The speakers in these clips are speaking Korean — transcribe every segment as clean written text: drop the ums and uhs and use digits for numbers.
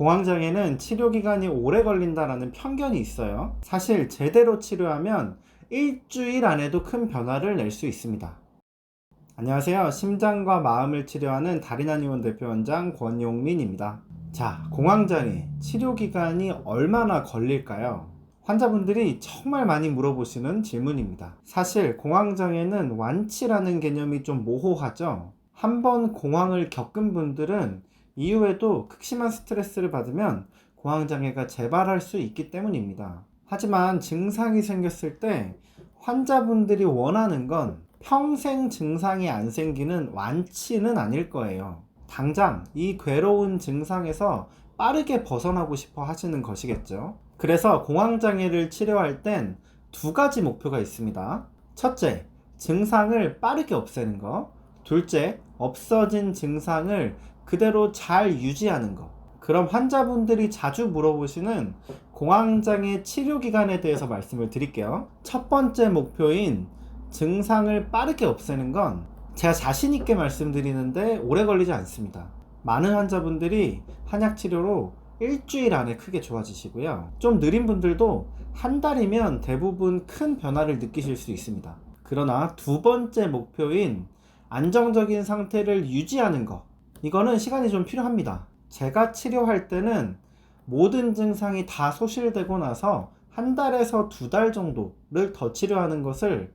공황장애는 치료기간이 오래 걸린다라는 편견이 있어요. 사실 제대로 치료하면 일주일 안에도 큰 변화를 낼 수 있습니다. 안녕하세요. 심장과 마음을 치료하는 다리나니원 대표원장 권용민입니다. 자, 공황장애 치료기간이 얼마나 걸릴까요? 환자분들이 정말 많이 물어보시는 질문입니다. 사실 공황장애는 완치라는 개념이 좀 모호하죠. 한번 공황을 겪은 분들은 이후에도 극심한 스트레스를 받으면 공황장애가 재발할 수 있기 때문입니다. 하지만 증상이 생겼을 때 환자분들이 원하는 건 평생 증상이 안 생기는 완치는 아닐 거예요. 당장 이 괴로운 증상에서 빠르게 벗어나고 싶어 하시는 것이겠죠. 그래서 공황장애를 치료할 땐 두 가지 목표가 있습니다. 첫째, 증상을 빠르게 없애는 거. 둘째, 없어진 증상을 그대로 잘 유지하는 거. 그럼 환자분들이 자주 물어보시는 공황장애 치료 기간에 대해서 말씀을 드릴게요. 첫 번째 목표인 증상을 빠르게 없애는 건 제가 자신 있게 말씀드리는데 오래 걸리지 않습니다. 많은 환자분들이 한약 치료로 일주일 안에 크게 좋아지시고요. 좀 느린 분들도 한 달이면 대부분 큰 변화를 느끼실 수 있습니다. 그러나 두 번째 목표인 안정적인 상태를 유지하는 거, 이거는 시간이 좀 필요합니다. 제가 치료할 때는 모든 증상이 다 소실되고 나서 한 달에서 두 달 정도를 더 치료하는 것을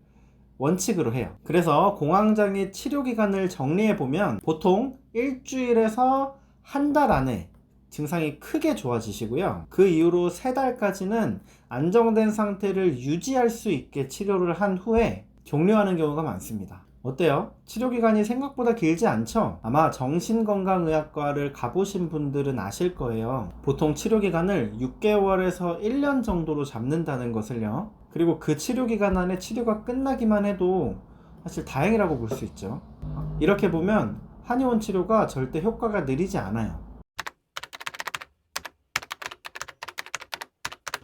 원칙으로 해요. 그래서 공황장애 치료 기간을 정리해 보면 보통 일주일에서 한 달 안에 증상이 크게 좋아지시고요. 그 이후로 3달까지는 안정된 상태를 유지할 수 있게 치료를 한 후에 종료하는 경우가 많습니다. 어때요? 치료 기간이 생각보다 길지 않죠? 아마 정신건강의학과를 가보신 분들은 아실 거예요. 보통 치료 기간을 6개월에서 1년 정도로 잡는다는 것을요. 그리고 그 치료 기간 안에 치료가 끝나기만 해도 사실 다행이라고 볼 수 있죠. 이렇게 보면 한의원 치료가 절대 효과가 느리지 않아요.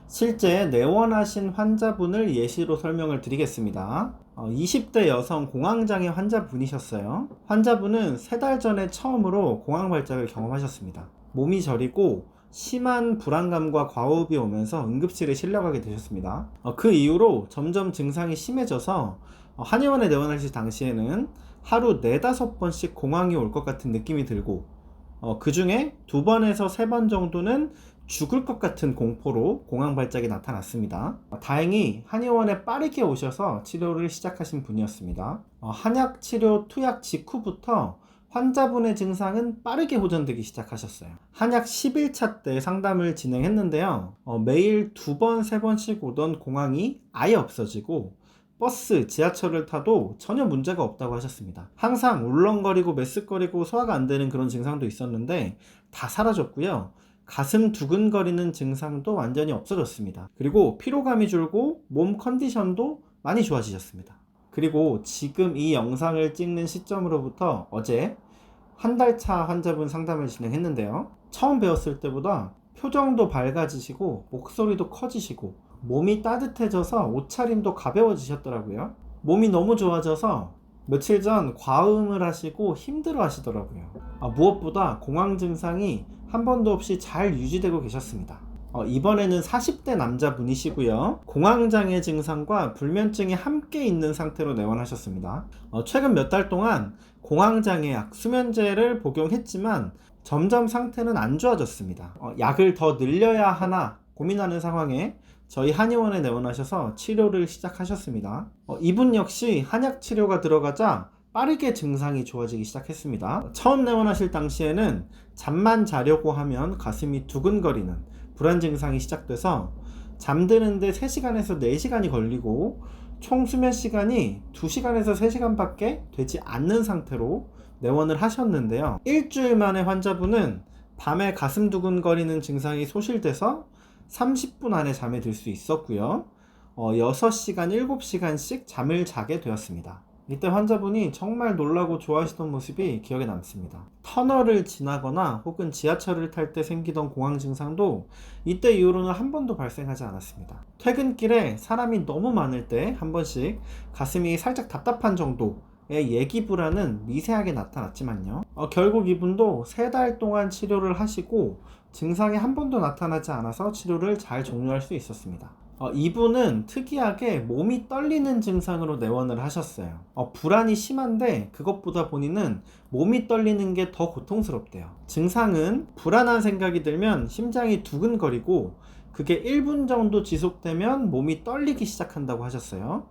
실제 내원하신 환자분을 예시로 설명을 드리겠습니다. 20대 여성 공황장애 환자분이셨어요. 환자분은 3달 전에 처음으로 공황발작을 경험하셨습니다. 몸이 저리고 심한 불안감과 과호흡이 오면서 응급실에 실려가게 되셨습니다. 그 이후로 점점 증상이 심해져서 한의원에 내원하실 당시에는 하루 4-5번씩 공황이 올 것 같은 느낌이 들고 그 중에 2번에서 3번 정도는 죽을 것 같은 공포로 공황 발작이 나타났습니다. 다행히 한의원에 빠르게 오셔서 치료를 시작하신 분이었습니다. 한약 치료 투약 직후부터 환자분의 증상은 빠르게 호전되기 시작하셨어요. 한약 10일차 때 상담을 진행했는데요. 매일 2번, 3번씩 오던 공황이 아예 없어지고 버스, 지하철을 타도 전혀 문제가 없다고 하셨습니다. 항상 울렁거리고 메스꺼리고 소화가 안 되는 그런 증상도 있었는데 다 사라졌고요. 가슴 두근거리는 증상도 완전히 없어졌습니다. 그리고 피로감이 줄고 몸 컨디션도 많이 좋아지셨습니다. 그리고 지금 이 영상을 찍는 시점으로부터 어제 한 달 차 환자분 상담을 진행했는데요. 처음 배웠을 때보다 표정도 밝아지시고 목소리도 커지시고 몸이 따뜻해져서 옷차림도 가벼워지셨더라고요. 몸이 너무 좋아져서 며칠 전 과음을 하시고 힘들어 하시더라고요. 무엇보다 공황 증상이 한 번도 없이 잘 유지되고 계셨습니다. 이번에는 40대 남자분이시고요. 공황장애 증상과 불면증이 함께 있는 상태로 내원하셨습니다. 최근 몇 달 동안 공황장애약, 수면제를 복용했지만 점점 상태는 안 좋아졌습니다. 약을 더 늘려야 하나 고민하는 상황에 저희 한의원에 내원하셔서 치료를 시작하셨습니다. 이분 역시 한약 치료가 들어가자 빠르게 증상이 좋아지기 시작했습니다. 처음 내원하실 당시에는 잠만 자려고 하면 가슴이 두근거리는 불안 증상이 시작돼서 잠드는데 3시간에서 4시간이 걸리고 총 수면 시간이 2시간에서 3시간밖에 되지 않는 상태로 내원을 하셨는데요. 일주일 만에 환자분은 밤에 가슴 두근거리는 증상이 소실돼서 30분 안에 잠에 들 수 있었고요. 6시간, 7시간씩 잠을 자게 되었습니다. 이때 환자분이 정말 놀라고 좋아하시던 모습이 기억에 남습니다. 터널을 지나거나 혹은 지하철을 탈 때 생기던 공황 증상도 이때 이후로는 한 번도 발생하지 않았습니다. 퇴근길에 사람이 너무 많을 때 한 번씩 가슴이 살짝 답답한 정도의 예기 불안은 미세하게 나타났지만요. 결국 이분도 3달 동안 치료를 하시고 증상이 한 번도 나타나지 않아서 치료를 잘 종료할 수 있었습니다. 이분은 특이하게 몸이 떨리는 증상으로 내원을 하셨어요. 불안이 심한데 그것보다 본인은 몸이 떨리는 게 더 고통스럽대요. 증상은 불안한 생각이 들면 심장이 두근거리고 그게 1분 정도 지속되면 몸이 떨리기 시작한다고 하셨어요.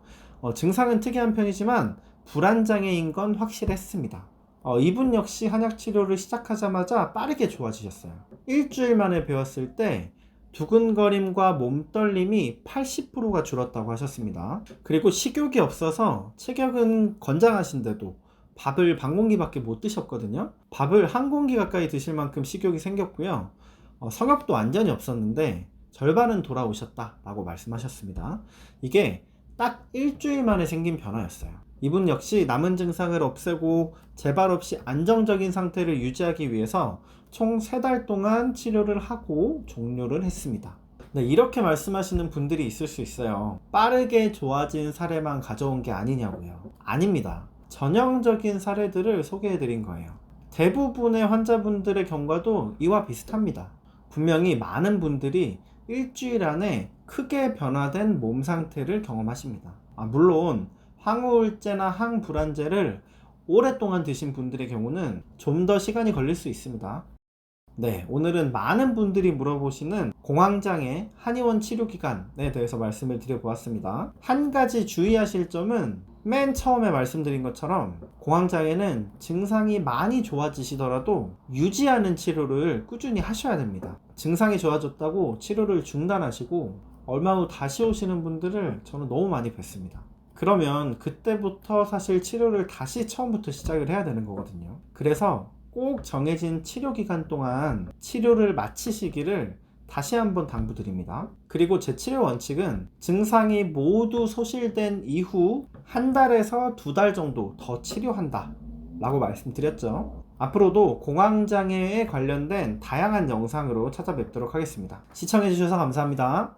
증상은 특이한 편이지만 불안장애인 건 확실했습니다. 이분 역시 한약 치료를 시작하자마자 빠르게 좋아지셨어요. 일주일 만에 배웠을 때 두근거림과 몸떨림이 80%가 줄었다고 하셨습니다. 그리고 식욕이 없어서 체격은 건장하신데도 밥을 반 공기밖에 못 드셨거든요. 밥을 한 공기 가까이 드실 만큼 식욕이 생겼고요. 성욕도 완전히 없었는데 절반은 돌아오셨다라고 말씀하셨습니다. 이게 딱 일주일 만에 생긴 변화였어요. 이분 역시 남은 증상을 없애고 재발 없이 안정적인 상태를 유지하기 위해서 총 3달 동안 치료를 하고 종료를 했습니다. 네, 이렇게 말씀하시는 분들이 있을 수 있어요. 빠르게 좋아진 사례만 가져온 게 아니냐고요. 아닙니다. 전형적인 사례들을 소개해 드린 거예요. 대부분의 환자분들의 경과도 이와 비슷합니다. 분명히 많은 분들이 일주일 안에 크게 변화된 몸 상태를 경험하십니다. 물론 항우울제나 항불안제를 오랫동안 드신 분들의 경우는 좀 더 시간이 걸릴 수 있습니다. 네, 오늘은 많은 분들이 물어보시는 공황장애 한의원 치료기간에 대해서 말씀을 드려보았습니다. 한 가지 주의하실 점은 맨 처음에 말씀드린 것처럼 공황장애는 증상이 많이 좋아지시더라도 유지하는 치료를 꾸준히 하셔야 됩니다. 증상이 좋아졌다고 치료를 중단하시고 얼마 후 다시 오시는 분들을 저는 너무 많이 뵀습니다. 그러면 그때부터 사실 치료를 다시 처음부터 시작을 해야 되는 거거든요. 그래서 꼭 정해진 치료 기간 동안 치료를 마치시기를 다시 한번 당부드립니다. 그리고 제 치료 원칙은 증상이 모두 소실된 이후 1달에서 2달 정도 더 치료한다 라고 말씀드렸죠. 앞으로도 공황장애에 관련된 다양한 영상으로 찾아뵙도록 하겠습니다. 시청해주셔서 감사합니다.